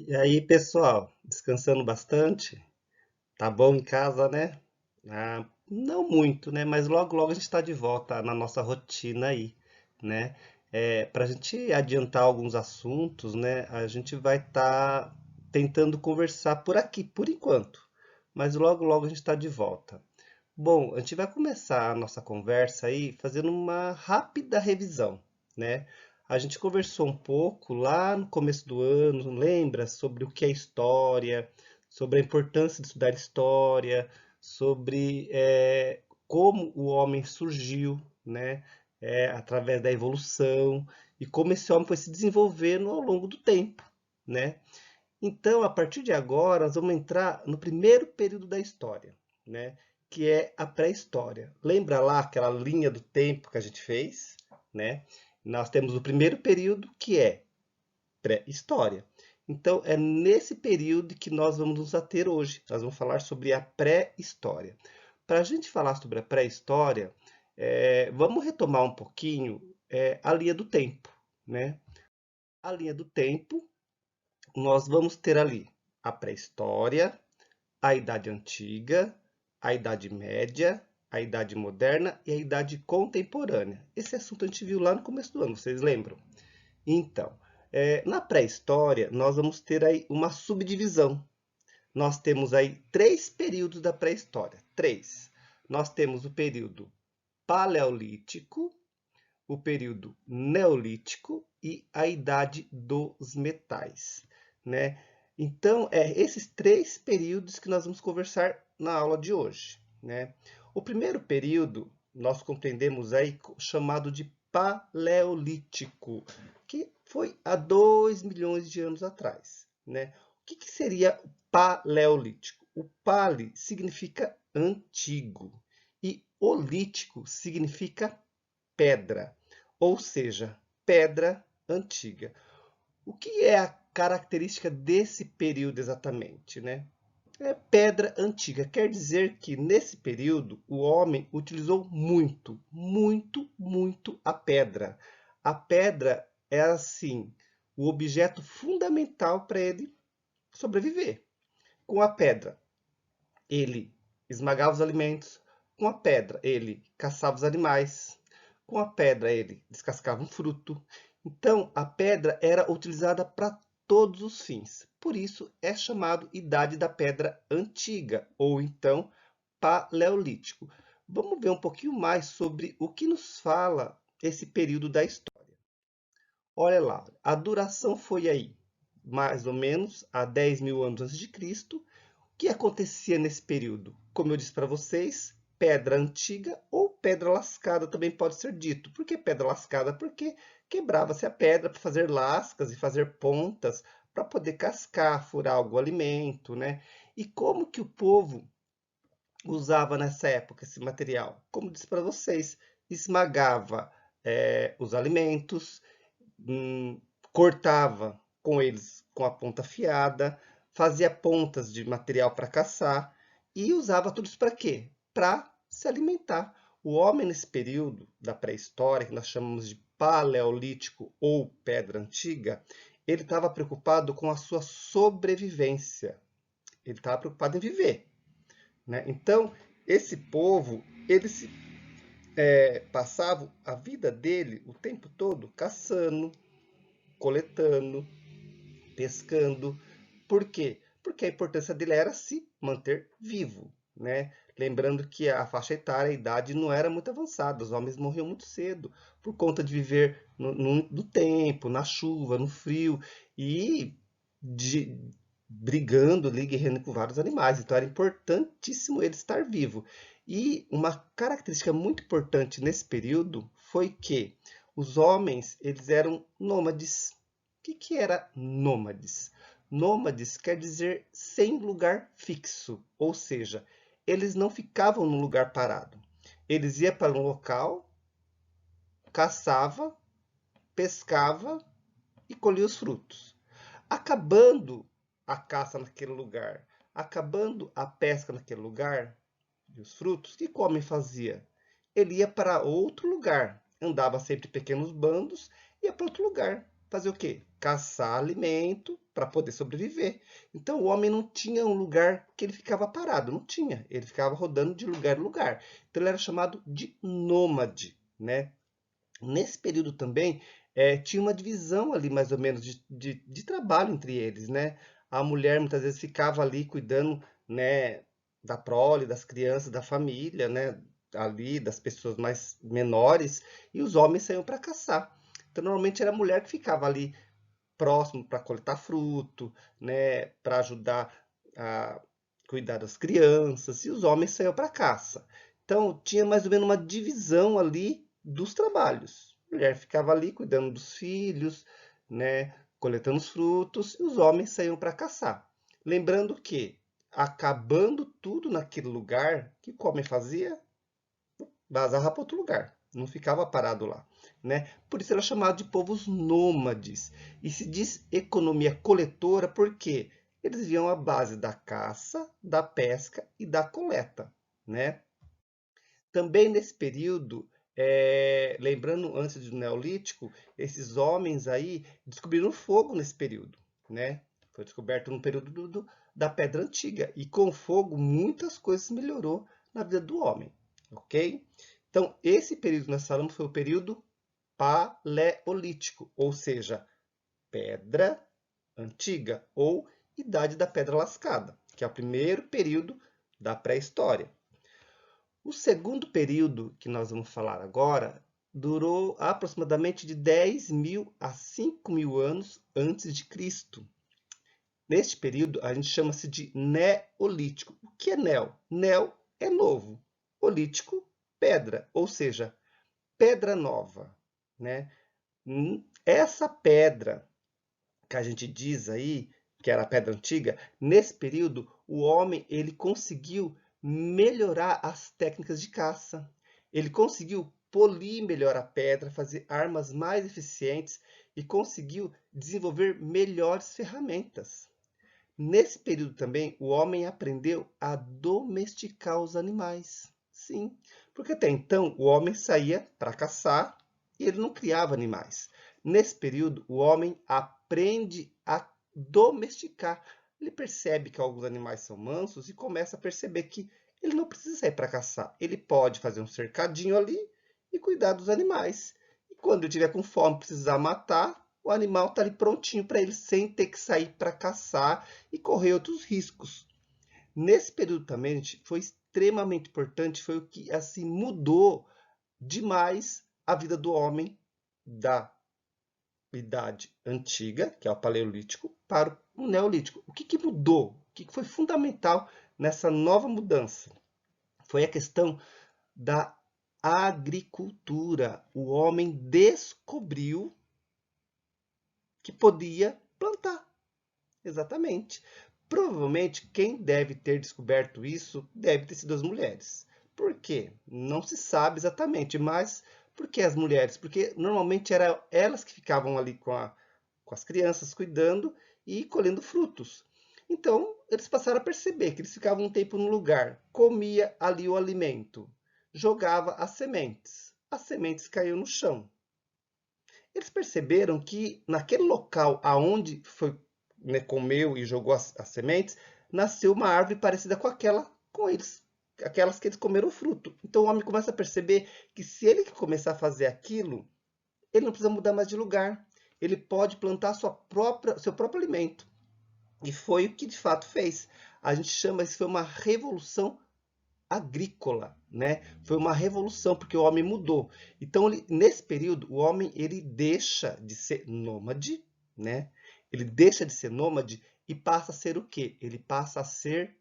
E aí, pessoal, descansando bastante? Tá bom em casa, né? Não muito, né? Mas logo, logo a gente está de volta na nossa rotina aí, né? Para a gente adiantar alguns assuntos, né? A gente vai estar tentando conversar por aqui, por enquanto. Mas logo, logo a gente está de volta. Bom, a gente vai começar a nossa conversa aí fazendo uma rápida revisão, né? A gente conversou um pouco lá no começo do ano, lembra, sobre o que é história, sobre a importância de estudar história, sobre como o homem surgiu, né? Através da evolução e como esse homem foi se desenvolvendo ao longo do tempo, né? Então, a partir de agora, nós vamos entrar no primeiro período da história, né? Que é a pré-história. Lembra lá aquela linha do tempo que a gente fez, né? Nós temos o primeiro período, que é pré-história. Então, é nesse período que nós vamos nos ater hoje. Nós vamos falar sobre a pré-história. Para a gente falar sobre a pré-história, vamos retomar um pouquinho a linha do tempo, né? A linha do tempo nós vamos ter ali a pré-história, a Idade Antiga, a Idade Média, a Idade Moderna e a Idade Contemporânea. Esse assunto a gente viu lá no começo do ano, vocês lembram? Então, na pré-história, nós vamos ter aí uma subdivisão. Nós temos aí três períodos da pré-história. Três. Nós temos o período paleolítico, o período neolítico e a idade dos metais, né? Então, esses três períodos que nós vamos conversar na aula de hoje, né? O primeiro período nós compreendemos aí chamado de Paleolítico, que foi há 2 milhões de anos atrás, né? O que seria o Paleolítico? O pale significa antigo e olítico significa pedra, ou seja, pedra antiga. O que é a característica desse período exatamente, né? É pedra antiga. Quer dizer que nesse período o homem utilizou muito, muito, muito a pedra. A pedra é assim o objeto fundamental para ele sobreviver. Com a pedra, ele esmagava os alimentos. Com a pedra, ele caçava os animais. Com a pedra, ele descascava um fruto. Então, a pedra era utilizada para todos os fins. Por isso, é chamado Idade da Pedra Antiga, ou então Paleolítico. Vamos ver um pouquinho mais sobre o que nos fala esse período da história. Olha lá, a duração foi aí, mais ou menos, há 10 mil anos antes de Cristo. O que acontecia nesse período? Como eu disse para vocês, pedra antiga ou pedra lascada também pode ser dito. Por que pedra lascada? Porque quebrava-se a pedra para fazer lascas e fazer pontas para poder cascar, furar algum alimento, né? E como que o povo usava nessa época esse material? Como disse para vocês, esmagava os alimentos, hum, cortava com eles com a ponta afiada, fazia pontas de material para caçar e usava tudo isso para quê? Para se alimentar. O homem nesse período da pré-história, que nós chamamos de paleolítico ou pedra antiga, ele estava preocupado com a sua sobrevivência. Ele estava preocupado em viver, né? Então, esse povo, eles passavam a vida dele o tempo todo caçando, coletando, pescando. Por quê? Porque a importância dele era se manter vivo, né? Lembrando que a faixa etária, a idade não era muito avançada, os homens morriam muito cedo por conta de viver no tempo, na chuva, no frio e de, brigando ali, guerreando com vários animais. Então era importantíssimo ele estar vivo. E uma característica muito importante nesse período foi que os homens eles eram nômades. O que era nômades? Nômades quer dizer sem lugar fixo, ou seja, eles não ficavam num lugar parado. Eles iam para um local, caçava, pescava e colhia os frutos. Acabando a caça naquele lugar, acabando a pesca naquele lugar, e os frutos, o que o homem fazia? Ele ia para outro lugar, andava sempre em pequenos bandos, ia para outro lugar. Fazer o quê? caçar alimento para poder sobreviver. Então o homem não tinha um lugar que ele ficava parado, não tinha. Ele ficava rodando de lugar em lugar. Então ele era chamado de nômade, né? Nesse período também tinha uma divisão ali mais ou menos de trabalho entre eles, né? A mulher muitas vezes ficava ali cuidando, né, da prole, das crianças, da família, né? Ali, das pessoas mais menores, e os homens saíam para caçar. Então, normalmente era a mulher que ficava ali próximo para coletar fruto, né, para ajudar a cuidar das crianças, e os homens saíam para caça. Então, tinha mais ou menos uma divisão ali dos trabalhos. A mulher ficava ali cuidando dos filhos, né, coletando os frutos, e os homens saíam para caçar. Lembrando que, acabando tudo naquele lugar, o que o homem fazia? Vazava para outro lugar, não ficava parado lá, né? Por isso era chamado de povos nômades. E se diz economia coletora porque eles viviam à base da caça, da pesca e da coleta, né? Também nesse período, lembrando antes do Neolítico, esses homens aí descobriram fogo nesse período, né? Foi descoberto no período da Pedra Antiga. E com o fogo, muitas coisas melhorou na vida do homem, ok? Então, esse período que nós falamos foi o período Paleolítico, ou seja, Pedra Antiga, ou Idade da Pedra Lascada, que é o primeiro período da pré-história. O segundo período que nós vamos falar agora durou aproximadamente de 10.000 a 5.000 anos antes de Cristo. Neste período, a gente chama-se de Neolítico. O que é Neo? Neo é novo. Olítico, pedra, ou seja, pedra nova, né? Essa pedra que a gente diz aí, que era a pedra antiga, nesse período o homem ele conseguiu melhorar as técnicas de caça. Ele conseguiu polir melhor a pedra, fazer armas mais eficientes e conseguiu desenvolver melhores ferramentas. Nesse período também, o homem aprendeu a domesticar os animais. Sim, porque até então o homem saía para caçar e ele não criava animais. Nesse período, o homem aprende a domesticar. Ele percebe que alguns animais são mansos e começa a perceber que ele não precisa sair para caçar. Ele pode fazer um cercadinho ali e cuidar dos animais. E quando ele tiver com fome, precisar matar, o animal está ali prontinho para ele, sem ter que sair para caçar e correr outros riscos. Nesse período também, gente, foi extremamente importante, foi o que assim mudou demais a vida do homem da Idade Antiga, que é o Paleolítico, para o Neolítico. O que mudou? O que foi fundamental nessa nova mudança? Foi a questão da agricultura. O homem descobriu que podia plantar. Exatamente. Provavelmente quem deve ter descoberto isso deve ter sido as mulheres. Por quê? Não se sabe exatamente, mas por que as mulheres? Porque normalmente eram elas que ficavam ali com as crianças, cuidando e colhendo frutos. Então, eles passaram a perceber que eles ficavam um tempo no lugar, comia ali o alimento, jogava as sementes caíam no chão. Eles perceberam que naquele local aonde foi, né, comeu e jogou as sementes, nasceu uma árvore parecida com eles, aquelas que eles comeram o fruto. Então o homem começa a perceber que se ele começar a fazer aquilo, ele não precisa mudar mais de lugar. Ele pode plantar seu próprio alimento. E foi o que de fato fez. A gente chama isso foi uma revolução agrícola, né? Foi uma revolução porque o homem mudou. Então, nesse período, o homem ele deixa de ser nômade, né? Ele deixa de ser nômade e passa a ser o quê? Ele passa a ser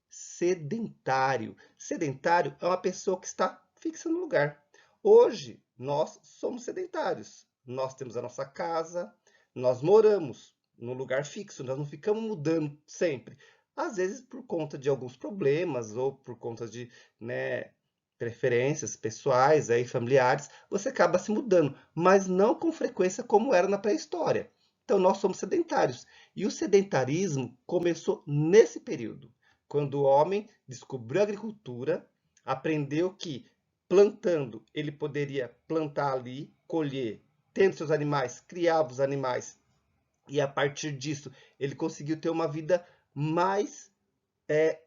sedentário. Sedentário é uma pessoa que está fixa no lugar. Hoje, nós somos sedentários. Nós temos a nossa casa, nós moramos num lugar fixo, nós não ficamos mudando sempre. Às vezes por conta de alguns problemas ou por conta de, né, preferências pessoais aí, familiares, você acaba se mudando, mas não com frequência como era na pré-história. Então nós somos sedentários. E o sedentarismo começou nesse período quando o homem descobriu a agricultura, aprendeu que plantando ele poderia plantar ali, colher, tendo seus animais, criava os animais E a partir disso, ele conseguiu ter uma vida mais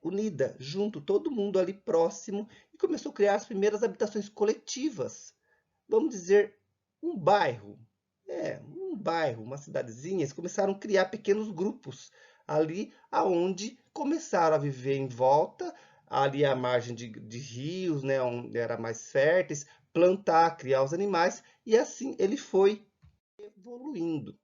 unida, junto, todo mundo ali próximo, e começou a criar as primeiras habitações coletivas. Vamos dizer, um bairro. Um bairro, uma cidadezinha. Eles começaram a criar pequenos grupos ali, aonde começaram a viver em volta, ali à margem de rios, né, onde era mais férteis, plantar, criar os animais, e assim ele foi evoluindo.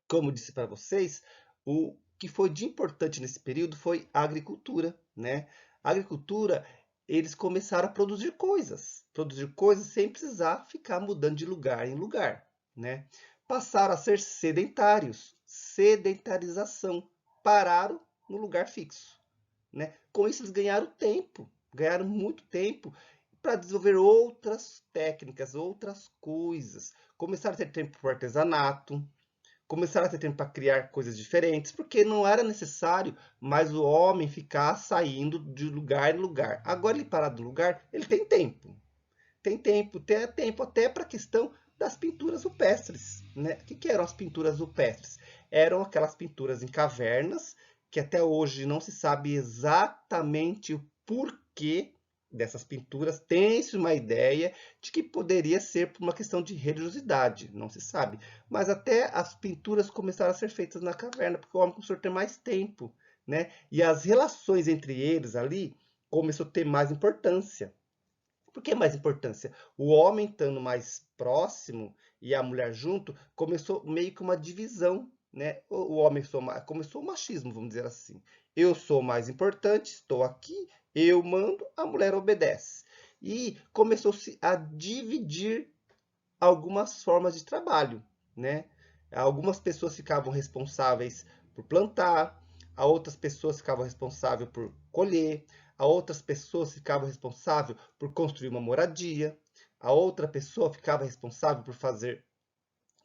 Como disse para vocês, o que foi de importante nesse período foi a agricultura, né? A agricultura, eles começaram a produzir coisas sem precisar ficar mudando de lugar em lugar, né? Passaram a ser sedentários, sedentarização, pararam no lugar fixo, né? Com isso eles ganharam muito tempo para desenvolver outras técnicas, outras coisas. Começaram a ter tempo para o artesanato, começaram a ter tempo para criar coisas diferentes, porque não era necessário mais o homem ficar saindo de lugar em lugar. Agora ele parado no lugar, ele tem tempo. Tem tempo até para a questão das pinturas rupestres, né? O que eram as pinturas rupestres? Eram aquelas pinturas em cavernas, que até hoje não se sabe exatamente o porquê dessas pinturas. Tem-se uma ideia de que poderia ser por uma questão de religiosidade, não se sabe. Mas até as pinturas começaram a ser feitas na caverna, porque o homem começou a ter mais tempo, né? E as relações entre eles ali começou a ter mais importância. Por que mais importância? O homem estando mais próximo e a mulher junto, começou meio que uma divisão, né? O homem começou o machismo, vamos dizer assim. Eu sou mais importante, estou aqui, eu mando, a mulher obedece. E começou-se a dividir algumas formas de trabalho, né? Algumas pessoas ficavam responsáveis por plantar, a outras pessoas ficavam responsáveis por colher, a outras pessoas ficavam responsáveis por construir uma moradia, a outra pessoa ficava responsável por fazer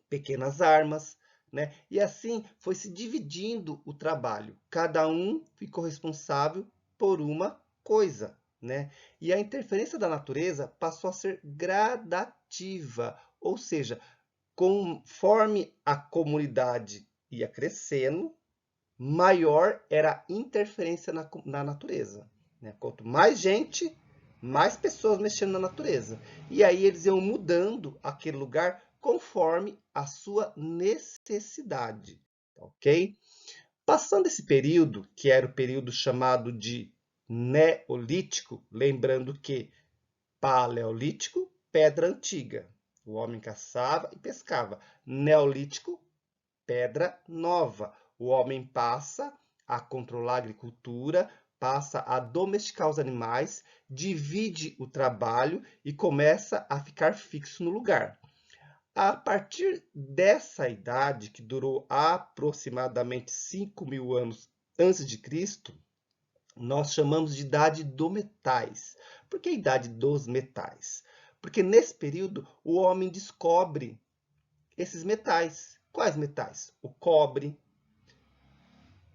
pequenas armas, né? E assim foi se dividindo o trabalho. Cada um ficou responsável por uma coisa, né? E a interferência da natureza passou a ser gradativa, ou seja, conforme a comunidade ia crescendo, maior era a interferência na natureza, né? Quanto mais gente, mais pessoas mexendo na natureza. E aí eles iam mudando aquele lugar conforme a sua necessidade, ok? Passando esse período, que era o período chamado de Neolítico, lembrando que Paleolítico, pedra antiga. O homem caçava e pescava. Neolítico, pedra nova. O homem passa a controlar a agricultura, passa a domesticar os animais, divide o trabalho e começa a ficar fixo no lugar. A partir dessa idade, que durou aproximadamente 5.000 anos antes de Cristo, nós chamamos de idade dos metais. Por que a idade dos metais? Porque nesse período o homem descobre esses metais. Quais metais? O cobre,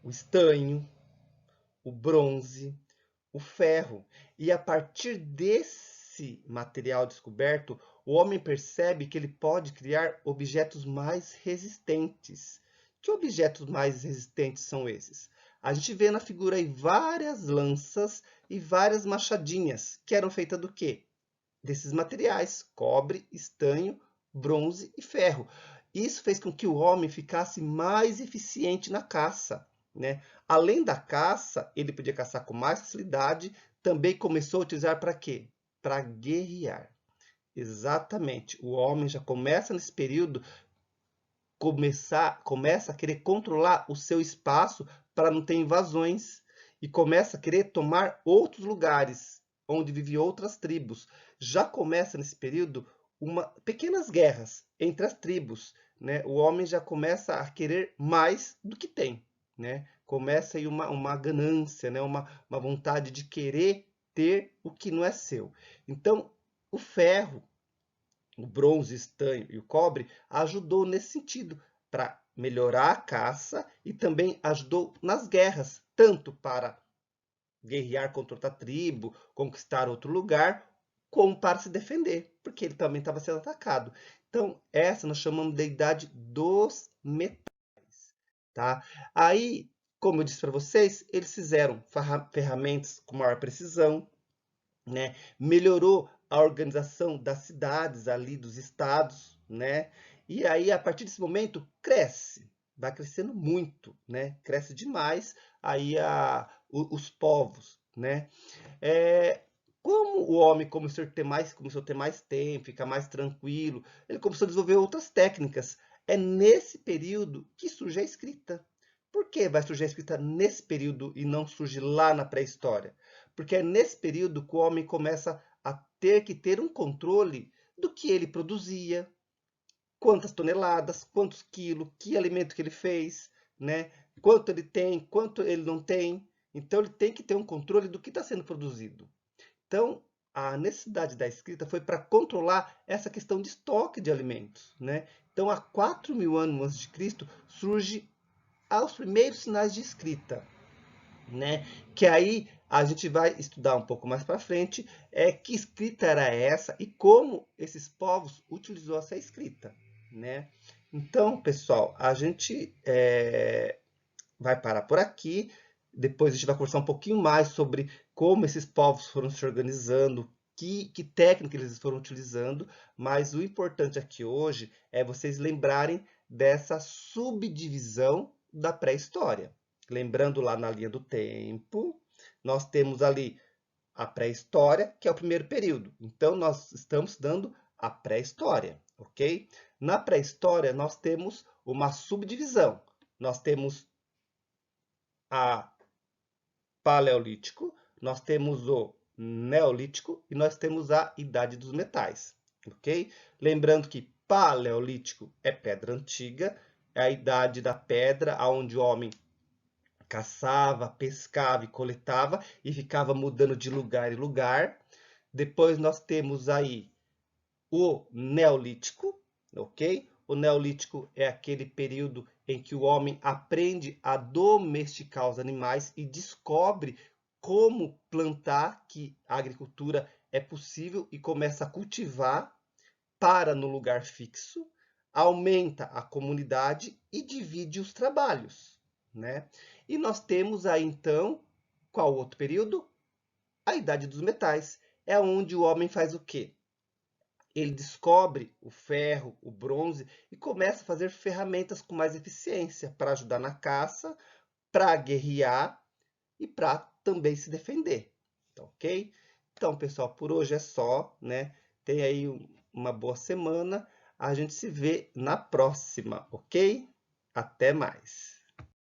o estanho, o bronze, o ferro. E a partir desse material descoberto, o homem percebe que ele pode criar objetos mais resistentes. Que objetos mais resistentes são esses? A gente vê na figura aí várias lanças e várias machadinhas, que eram feitas do quê? Desses materiais, cobre, estanho, bronze e ferro. Isso fez com que o homem ficasse mais eficiente na caça, né? Além da caça, ele podia caçar com mais facilidade, também começou a utilizar para quê? Para guerrear. Exatamente. O homem já começa nesse período começa a querer controlar o seu espaço para não ter invasões e começa a querer tomar outros lugares onde vivem outras tribos. Já começa nesse período pequenas guerras entre as tribos, né? O homem já começa a querer mais do que tem, né? Começa aí uma ganância, né? Uma vontade de querer ter o que não é seu. Então, o ferro, o bronze, o estanho e o cobre ajudou nesse sentido, para melhorar a caça e também ajudou nas guerras, tanto para guerrear contra outra tribo, conquistar outro lugar, como para se defender, porque ele também estava sendo atacado. Então, essa nós chamamos de idade dos metais. tá? Aí, como eu disse para vocês, eles fizeram ferramentas com maior precisão, né? Melhorou a organização das cidades ali, dos estados, né? E aí, a partir desse momento, cresce, vai crescendo muito, né? Cresce demais aí os povos, né? É, como o homem começou a ter mais tempo, ficar mais tranquilo, ele começou a desenvolver outras técnicas. É nesse período que surge a escrita. Por que vai surgir a escrita nesse período e não surge lá na pré-história? Porque é nesse período que o homem começa a ter que ter um controle do que ele produzia, quantas toneladas, quantos quilos, que alimento que ele fez, né? Quanto ele tem, quanto ele não tem. Então ele tem que ter um controle do que está sendo produzido. Então, a necessidade da escrita foi para controlar essa questão de estoque de alimentos, né? Então, há 4.000 anos antes de Cristo, surge os primeiros sinais de escrita, né? Que aí a gente vai estudar um pouco mais para frente, que escrita era essa e como esses povos utilizou essa escrita, né? Então, pessoal, a gente vai parar por aqui. Depois a gente vai conversar um pouquinho mais sobre como esses povos foram se organizando, que técnica eles foram utilizando, mas o importante aqui hoje é vocês lembrarem dessa subdivisão da pré-história. Lembrando lá na linha do tempo, nós temos ali a pré-história, que é o primeiro período. Então, nós estamos dando a pré-história, ok? Na pré-história, nós temos uma subdivisão. Nós temos a paleolítico, nós temos o neolítico e nós temos a idade dos metais, ok? Lembrando que paleolítico é pedra antiga, é a idade da pedra, onde o homem caçava, pescava e coletava e ficava mudando de lugar em lugar. Depois nós temos aí o neolítico, ok? O neolítico é aquele período em que o homem aprende a domesticar os animais e descobre como plantar, que a agricultura é possível e começa a cultivar, para no lugar fixo, aumenta a comunidade e divide os trabalhos, né? E nós temos aí então, qual outro período? A Idade dos Metais. É onde o homem faz o quê? Ele descobre o ferro, o bronze e começa a fazer ferramentas com mais eficiência para ajudar na caça, para guerrear e para também se defender. Tá, ok? Então, pessoal, por hoje é só, né? Tenha aí uma boa semana. A gente se vê na próxima, ok? Até mais.